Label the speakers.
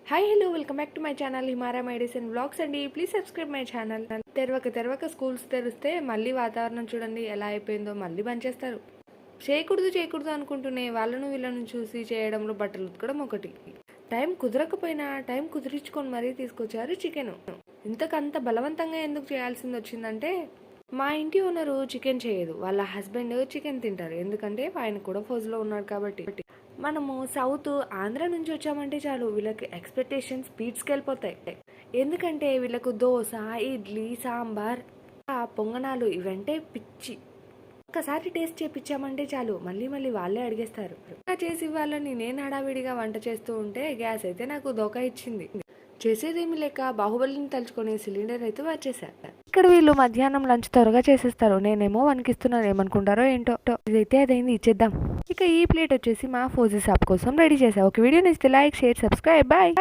Speaker 1: Hi hello welcome back to my channel హిమారా medicine vlogs అండి. Please subscribe my channel. తెరవక schools తెరిస్తే మళ్ళీ వాతావరణం చూడండి ఎలా అయిపోయిందో, మళ్ళీ బంద్ చేస్తారు. చేయకూడదు అనుకుంటూనే వాళ్ళను వీళ్ళను చూసి చేయడంలో బట్టలు ఉతకడం ఒకటి. టైం కుదరకపోయినా టైం కుదిరించుకొని మరీ తీసుకొచ్చారు చికెన్. ఇంతకంత బలవంతంగా ఎందుకు చేయాల్సింది వచ్చిందంటే, మా ఇంటి ఓనరు చికెన్ చేయదు, వాళ్ళ హస్బెండ్ చికెన్ తింటారు. ఎందుకంటే ఆయన కూడా ఫౌజ్లో ఉన్నాడు కాబట్టి. మనము సౌత్ ఆంధ్ర నుంచి వచ్చామంటే చాలు వీళ్ళకి ఎక్స్పెక్టేషన్స్ స్పీడ్స్కి వెళ్ళిపోతాయి. ఎందుకంటే వీళ్ళకు దోశ, ఇడ్లీ, సాంబార్, పొంగనాలు ఇవంటే పిచ్చి. ఒక్కసారి టేస్ట్ చేపించామంటే చాలు మళ్ళీ వాళ్ళే అడిగేస్తారు. చేసి ఇవ్వాలని నేను హడావిడిగా వంట చేస్తూ ఉంటే గ్యాస్ అయితే నాకు దోకా ఇచ్చింది. చేసేదేమి లేక బాహుబలిని తలుచుకొని సిలిండర్ అయితే వచ్చేసా. ఇక్కడ వీళ్ళు మధ్యాహ్నం లంచ్ త్వరగా చేసేస్తారు, నేనేమో వణికిస్తున్నాను. ఏమనుకుంటారో ఏంటో. ఇదైతే అదైంది, ఇచ్చేద్దాం. ఇక ఈ ప్లేట్ వచ్చేసి మా ఫోజీ షాప్ కోసం రెడీ చేసా. ఒక వీడియో నచ్చితే లైక్, షేర్, సబ్స్క్రైబ్. బాయ్.